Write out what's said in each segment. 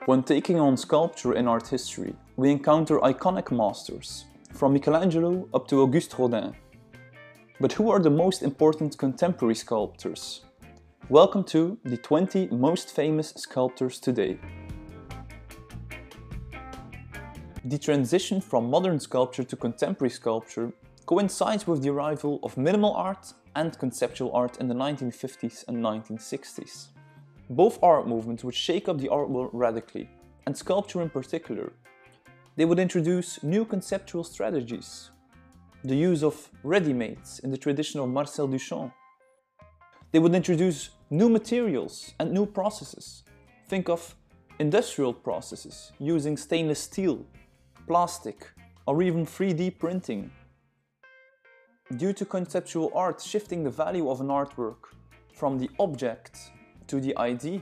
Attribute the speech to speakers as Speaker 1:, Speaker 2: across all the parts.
Speaker 1: When taking on sculpture in art history, we encounter iconic masters, from Michelangelo up to Auguste Rodin. But who are the most important contemporary sculptors? Welcome to the 20 most famous sculptors today. The transition from modern sculpture to contemporary sculpture coincides with the arrival of minimal art and conceptual art in the 1950s and 1960s. Both art movements would shake up the art world radically, and sculpture in particular. They would introduce new conceptual strategies, the use of ready-mades in the tradition of Marcel Duchamp. They would introduce new materials and new processes. Think of industrial processes using stainless steel, plastic, or even 3D printing. Due to conceptual art shifting the value of an artwork from the object to the idea,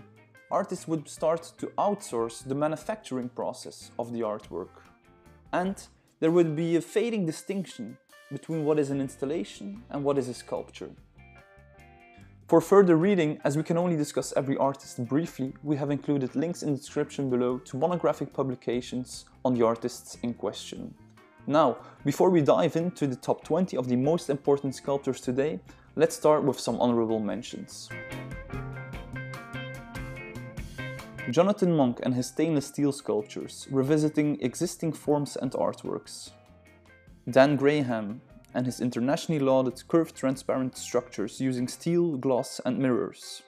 Speaker 1: artists would start to outsource the manufacturing process of the artwork. And there would be a fading distinction between what is an installation and what is a sculpture. For further reading, as we can only discuss every artist briefly, we have included links in the description below to monographic publications on the artists in question. Now, before we dive into the top 20 of the most important sculptors today, let's start with some honorable mentions. Jonathan Monk and his stainless steel sculptures, revisiting existing forms and artworks. Dan Graham and his internationally lauded curved transparent structures using steel, glass and mirrors.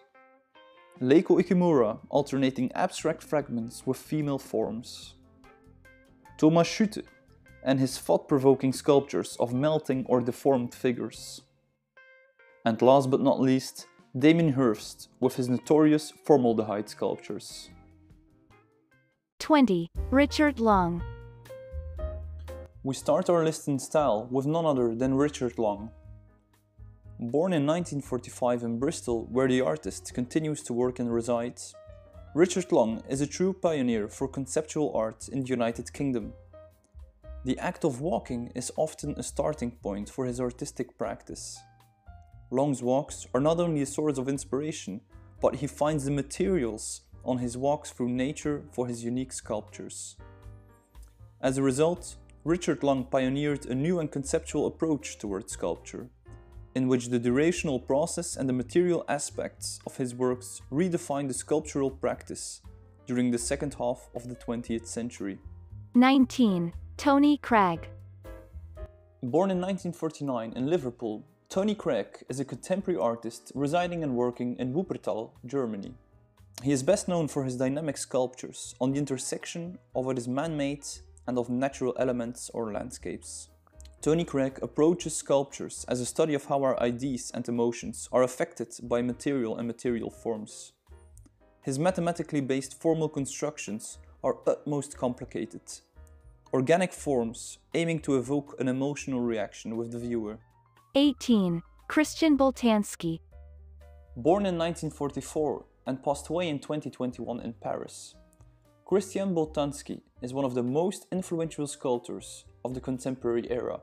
Speaker 1: Leiko Ikimura alternating abstract fragments with female forms. Thomas Schutte and his thought-provoking sculptures of melting or deformed figures. And last but not least, Damien Hirst with his notorious formaldehyde sculptures.
Speaker 2: 20. Richard Long.
Speaker 1: We start our list in style with none other than Richard Long. Born in 1945 in Bristol, where the artist continues to work and reside, Richard Long is a true pioneer for conceptual art in the United Kingdom. The act of walking is often a starting point for his artistic practice. Long's walks are not only a source of inspiration, but he finds the materials on his walks through nature for his unique sculptures. As a result, Richard Long pioneered a new and conceptual approach towards sculpture, in which the durational process and the material aspects of his works redefined the sculptural practice during the second half of the 20th century.
Speaker 2: 19. Tony Cragg.
Speaker 1: Born in 1949 in Liverpool, Tony Cragg is a contemporary artist residing and working in Wuppertal, Germany. He is best known for his dynamic sculptures on the intersection of what is man-made and of natural elements or landscapes. Tony Cragg approaches sculptures as a study of how our ideas and emotions are affected by material and material forms. His mathematically based formal constructions are utmost complicated. Organic forms aiming to evoke an emotional reaction with the viewer.
Speaker 2: 18. Christian Boltanski.
Speaker 1: Born in 1944 and passed away in 2021 in Paris, Christian Boltanski is one of the most influential sculptors of the contemporary era.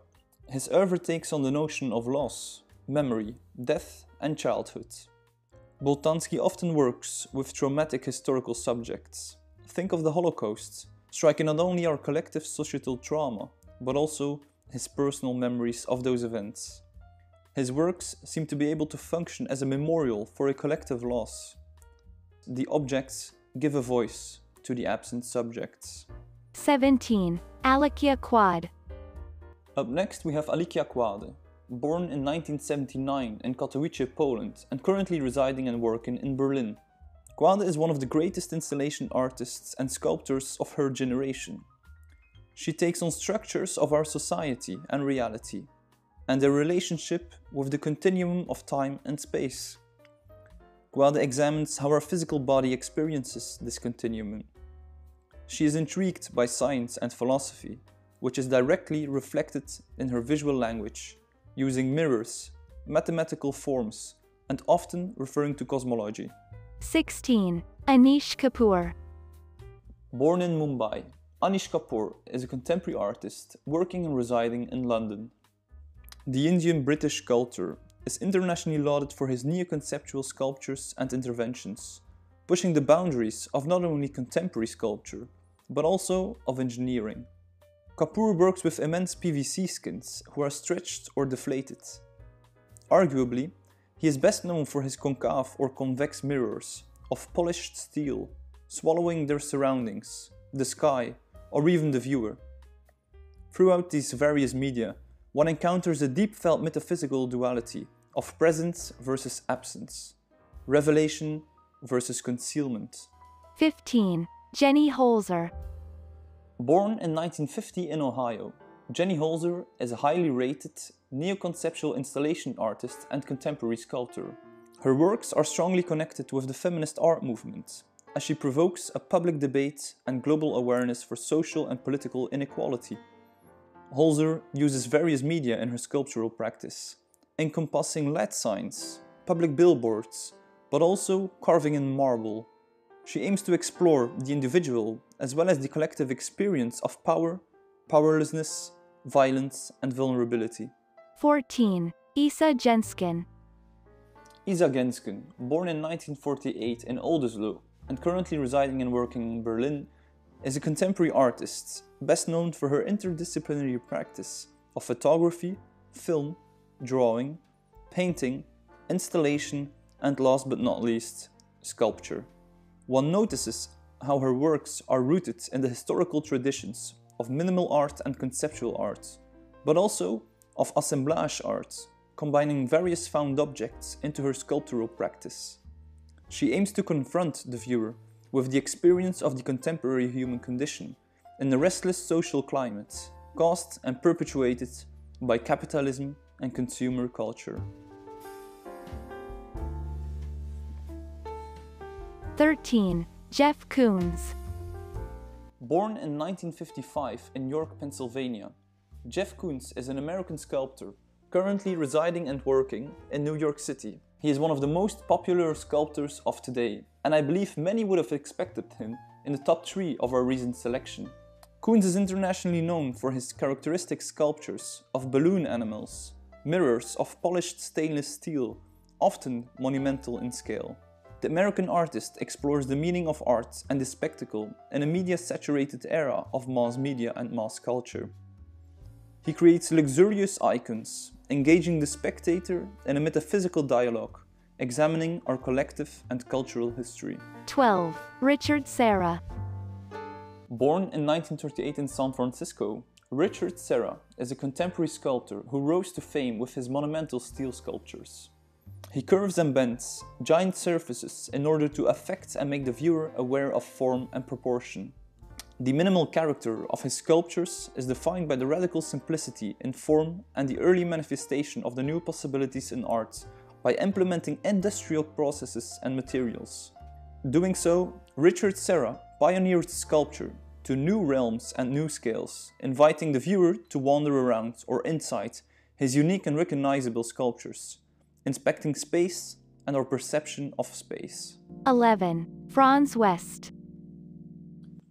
Speaker 1: His oeuvre takes on the notion of loss, memory, death and childhood. Boltanski often works with traumatic historical subjects. Think of the Holocaust, striking not only our collective societal trauma, but also his personal memories of those events. His works seem to be able to function as a memorial for a collective loss. The objects give a voice to the absent subjects.
Speaker 2: 17. Alicja Kwade.
Speaker 1: Up next we have Alicja Kwade, born in 1979 in Katowice, Poland, and currently residing and working in Berlin. Kwade is one of the greatest installation artists and sculptors of her generation. She takes on structures of our society and reality, and their relationship with the continuum of time and space. Kwade examines how our physical body experiences this continuum. She is intrigued by science and philosophy, which is directly reflected in her visual language, using mirrors, mathematical forms, and often referring to cosmology.
Speaker 2: 16. Anish Kapoor.
Speaker 1: Born in Mumbai, Anish Kapoor is a contemporary artist working and residing in London. The Indian-British sculptor is internationally lauded for his neo-conceptual sculptures and interventions, pushing the boundaries of not only contemporary sculpture, but also of engineering. Kapoor works with immense PVC skins who are stretched or deflated. Arguably, he is best known for his concave or convex mirrors of polished steel, swallowing their surroundings, the sky, or even the viewer. Throughout these various media, one encounters a deep-felt metaphysical duality of presence versus absence, revelation versus concealment.
Speaker 2: 15. Jenny Holzer.
Speaker 1: Born in 1950 in Ohio, Jenny Holzer is a highly rated, neo-conceptual installation artist and contemporary sculptor. Her works are strongly connected with the feminist art movement, as she provokes a public debate and global awareness for social and political inequality. Holzer uses various media in her sculptural practice, encompassing LED signs, public billboards, but also carving in marble. She aims to explore the individual as well as the collective experience of power, powerlessness, violence, and vulnerability.
Speaker 2: 14. Isa Genzken.
Speaker 1: Isa Genzken, born in 1948 in Oldesloe and currently residing and working in Berlin, is a contemporary artist, best known for her interdisciplinary practice of photography, film, drawing, painting, installation, and last but not least, sculpture. One notices how her works are rooted in the historical traditions of minimal art and conceptual art, but also of assemblage art, combining various found objects into her sculptural practice. She aims to confront the viewer with the experience of the contemporary human condition in a restless social climate caused and perpetuated by capitalism and consumer culture.
Speaker 2: 13. Jeff Koons.
Speaker 1: Born in 1955 in York, Pennsylvania, Jeff Koons is an American sculptor currently residing and working in New York City. He is one of the most popular sculptors of today, and I believe many would have expected him in the top 3 of our recent selection. Koons is internationally known for his characteristic sculptures of balloon animals, mirrors of polished stainless steel, often monumental in scale. The American artist explores the meaning of art and the spectacle in a media-saturated era of mass media and mass culture. He creates luxurious icons, engaging the spectator in a metaphysical dialogue, examining our collective and cultural history.
Speaker 2: 12. Richard Serra.
Speaker 1: Born in 1938 in San Francisco, Richard Serra is a contemporary sculptor who rose to fame with his monumental steel sculptures. He curves and bends giant surfaces in order to affect and make the viewer aware of form and proportion. The minimal character of his sculptures is defined by the radical simplicity in form and the early manifestation of the new possibilities in art by implementing industrial processes and materials. Doing so, Richard Serra pioneered sculpture to new realms and new scales, inviting the viewer to wander around or inside his unique and recognizable sculptures, inspecting space and our perception of space.
Speaker 2: 11. Franz West.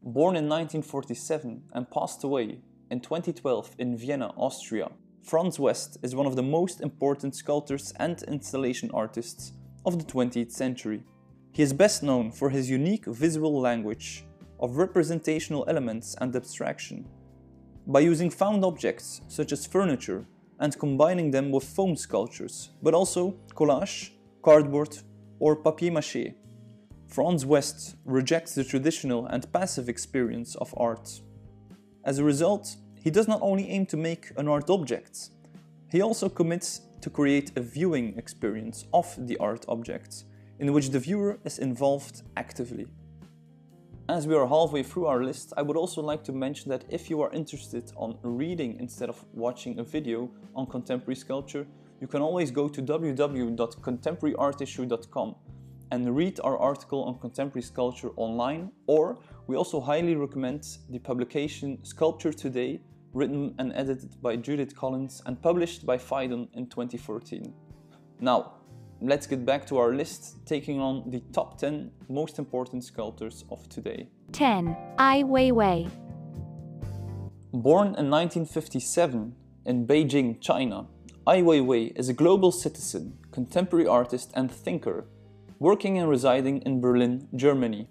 Speaker 1: Born in 1947 and passed away in 2012 in Vienna, Austria, Franz West is one of the most important sculptors and installation artists of the 20th century. He is best known for his unique visual language of representational elements and abstraction. By using found objects such as furniture and combining them with foam sculptures, but also collage, cardboard, or papier-mâché, Franz West rejects the traditional and passive experience of art. As a result, he does not only aim to make an art object, he also commits to create a viewing experience of the art object, in which the viewer is involved actively. As we are halfway through our list, I would also like to mention that if you are interested on reading instead of watching a video on contemporary sculpture, you can always go to www.contemporaryartissue.com and read our article on contemporary sculpture online, or we also highly recommend the publication Sculpture Today, written and edited by Judith Collins and published by Phaidon in 2014. Now, let's get back to our list, taking on the top 10 most important sculptors of today.
Speaker 2: 10. Ai Weiwei.
Speaker 1: Born in 1957 in Beijing, China, Ai Weiwei is a global citizen, contemporary artist and thinker working and residing in Berlin, Germany.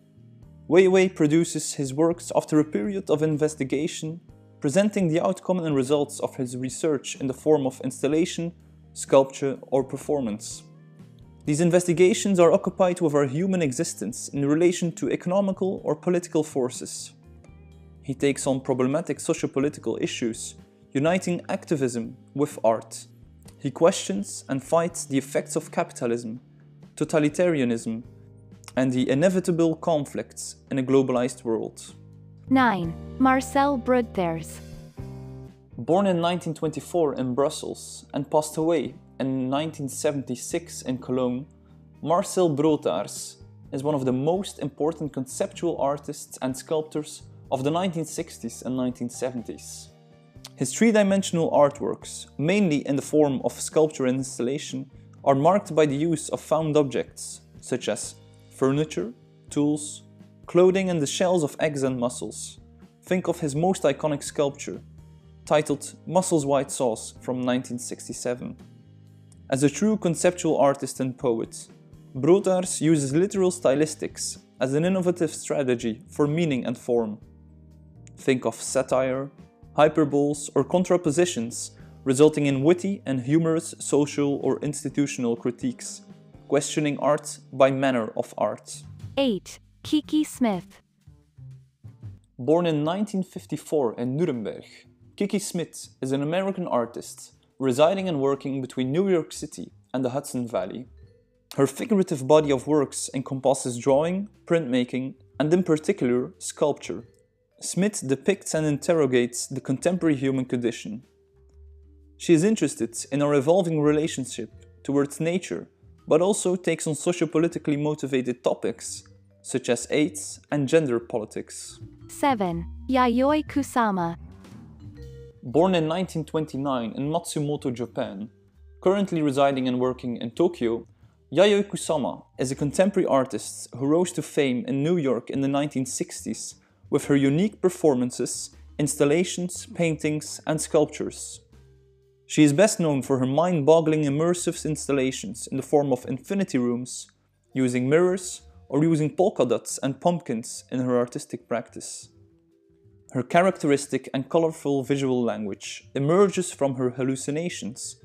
Speaker 1: Weiwei produces his works after a period of investigation, presenting the outcome and results of his research in the form of installation, sculpture, or performance. These investigations are occupied with our human existence in relation to economical or political forces. He takes on problematic socio-political issues, uniting activism with art. He questions and fights the effects of capitalism, totalitarianism, and the inevitable conflicts in a globalized world.
Speaker 2: 9. Marcel Broodthaers.
Speaker 1: Born in 1924 in Brussels and passed away in 1976 in Cologne, Marcel Broodthaers is one of the most important conceptual artists and sculptors of the 1960s and 1970s. His three-dimensional artworks, mainly in the form of sculpture and installation, are marked by the use of found objects, such as furniture, tools, clothing and the shells of eggs and mussels. Think of his most iconic sculpture, titled Mussels White Sauce from 1967. As a true conceptual artist and poet, Broodthaers uses literal stylistics as an innovative strategy for meaning and form. Think of satire, hyperboles or contrapositions, resulting in witty and humorous social or institutional critiques, questioning art by manner of art.
Speaker 2: 8. Kiki Smith.
Speaker 1: Born in 1954 in Nuremberg, Kiki Smith is an American artist residing and working between New York City and the Hudson Valley. Her figurative body of works encompasses drawing, printmaking, and in particular, sculpture. Smith depicts and interrogates the contemporary human condition. She is interested in our evolving relationship towards nature, but also takes on socio-politically motivated topics, such as AIDS and gender politics.
Speaker 2: 7. Yayoi Kusama.
Speaker 1: Born in 1929 in Matsumoto, Japan, currently residing and working in Tokyo, Yayoi Kusama is a contemporary artist who rose to fame in New York in the 1960s with her unique performances, installations, paintings, and sculptures. She is best known for her mind-boggling immersive installations in the form of infinity rooms, using mirrors, or using polka dots and pumpkins in her artistic practice. Her characteristic and colorful visual language emerges from her hallucinations,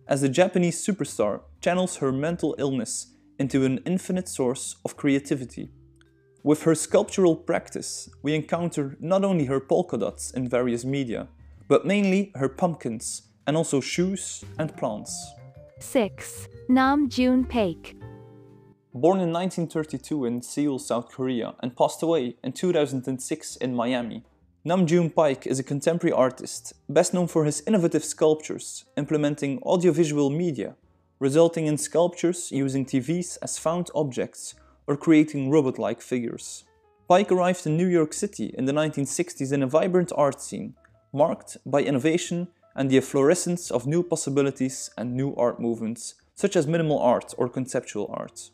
Speaker 1: as the Japanese superstar channels her mental illness into an infinite source of creativity. With her sculptural practice, we encounter not only her polka dots in various media, but mainly her pumpkins, and also shoes and plants. 6.
Speaker 2: June Paik.
Speaker 1: Born in 1932 in Seoul, South Korea, and passed away in 2006 in Miami, June Paik is a contemporary artist, best known for his innovative sculptures, implementing audiovisual media, resulting in sculptures using TVs as found objects or creating robot-like figures. Paik arrived in New York City in the 1960s in a vibrant art scene, marked by innovation and the efflorescence of new possibilities and new art movements, such as minimal art or conceptual art.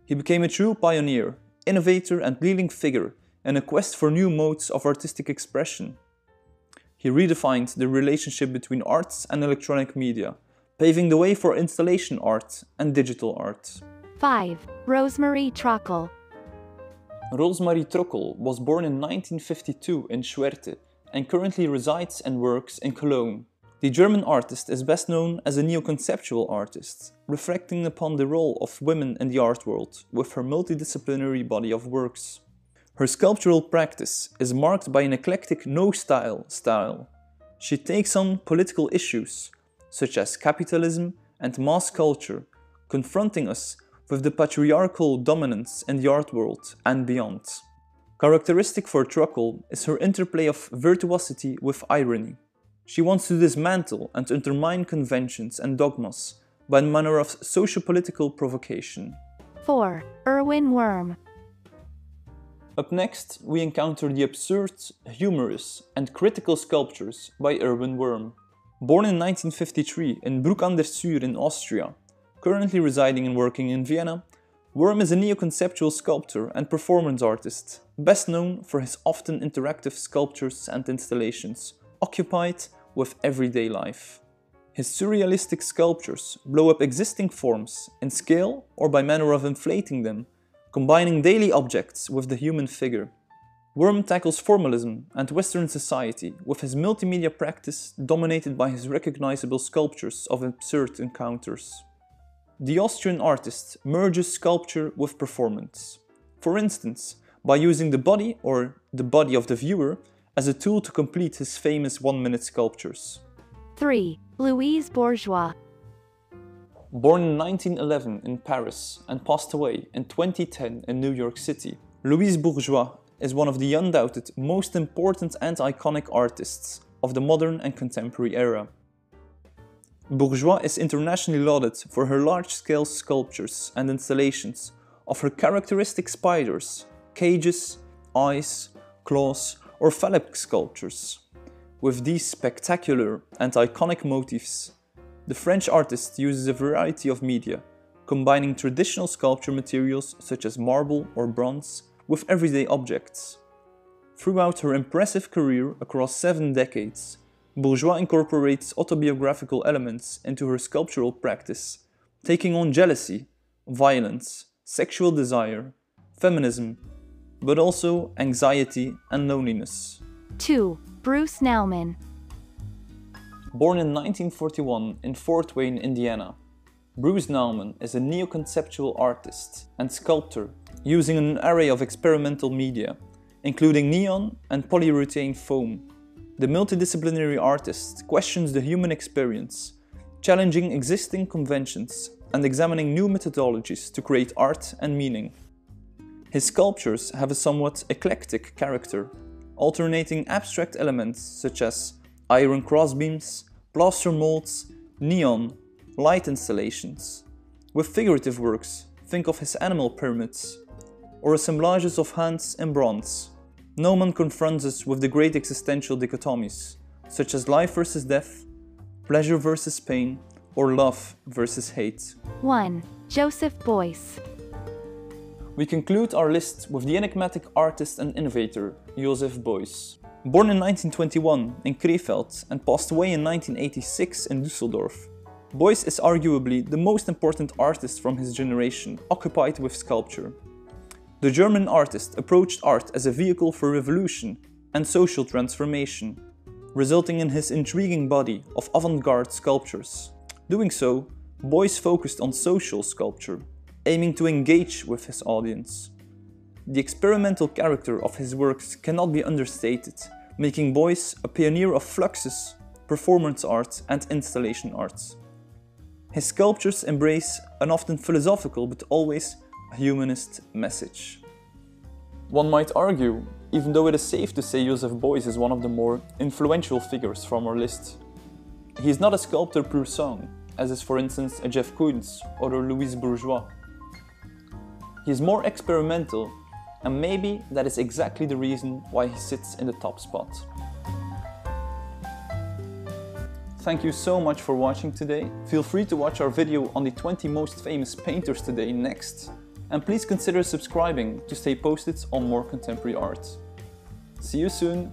Speaker 1: He became a true pioneer, innovator and leading figure in a quest for new modes of artistic expression. He redefined the relationship between arts and electronic media, paving the way for installation art and digital art.
Speaker 2: 5. Rosemarie Trockel.
Speaker 1: Rosemarie Trockel was born in 1952 in Schwerte and currently resides and works in Cologne. The German artist is best known as a neo-conceptual artist, reflecting upon the role of women in the art world with her multidisciplinary body of works. Her sculptural practice is marked by an eclectic no-style style. She takes on political issues, such as capitalism and mass culture, confronting us with the patriarchal dominance in the art world and beyond. Characteristic for Trockel is her interplay of virtuosity with irony. She wants to dismantle and undermine conventions and dogmas by a manner of socio-political provocation.
Speaker 2: 4. Erwin Wurm.
Speaker 1: Up next, we encounter the absurd, humorous, and critical sculptures by Erwin Wurm. Born in 1953 in Bruck an der Sur in Austria, currently residing and working in Vienna, Wurm is a neo-conceptual sculptor and performance artist, best known for his often interactive sculptures and installations, occupied with everyday life. His surrealistic sculptures blow up existing forms in scale or by manner of inflating them, combining daily objects with the human figure. Wurm tackles formalism and Western society with his multimedia practice dominated by his recognizable sculptures of absurd encounters. The Austrian artist merges sculpture with performance. For instance, by using the body or the body of the viewer as a tool to complete his famous 1-minute sculptures.
Speaker 2: 3. Louise Bourgeois.
Speaker 1: Born in 1911 in Paris and passed away in 2010 in New York City, Louise Bourgeois is one of the undoubted most important and iconic artists of the modern and contemporary era. Bourgeois is internationally lauded for her large-scale sculptures and installations of her characteristic spiders, cages, eyes, claws, or phallic sculptures. With these spectacular and iconic motifs, the French artist uses a variety of media, combining traditional sculpture materials such as marble or bronze with everyday objects. Throughout her impressive career across 7 decades, Bourgeois incorporates autobiographical elements into her sculptural practice, taking on jealousy, violence, sexual desire, feminism, but also anxiety and loneliness.
Speaker 2: 2. Bruce Nauman.
Speaker 1: Born in 1941 in Fort Wayne, Indiana, Bruce Nauman is a neo-conceptual artist and sculptor using an array of experimental media, including neon and polyurethane foam. The multidisciplinary artist questions the human experience, challenging existing conventions and examining new methodologies to create art and meaning. His sculptures have a somewhat eclectic character, alternating abstract elements such as iron crossbeams, plaster molds, neon, light installations, with figurative works, think of his animal pyramids, or assemblages of hands in bronze. Nauman confronts us with the great existential dichotomies, such as life versus death, pleasure versus pain, or love versus hate.
Speaker 2: 1. Joseph Beuys.
Speaker 1: We conclude our list with the enigmatic artist and innovator, Joseph Beuys. Born in 1921 in Krefeld and passed away in 1986 in Düsseldorf, Beuys is arguably the most important artist from his generation occupied with sculpture. The German artist approached art as a vehicle for revolution and social transformation, resulting in his intriguing body of avant-garde sculptures. Doing so, Beuys focused on social sculpture, aiming to engage with his audience. The experimental character of his works cannot be understated, making Beuys a pioneer of fluxus, performance art and installation arts. His sculptures embrace an often philosophical but always a humanist message. One might argue, even though it is safe to say Joseph Beuys is one of the more influential figures from our list. He is not a sculptor pur sang, as is for instance a Jeff Koons or a Louise Bourgeois. He is more experimental, and maybe that is exactly the reason why he sits in the top spot. Thank you so much for watching today. Feel free to watch our video on the 20 most famous painters today next. And please consider subscribing to stay posted on more contemporary art. See you soon!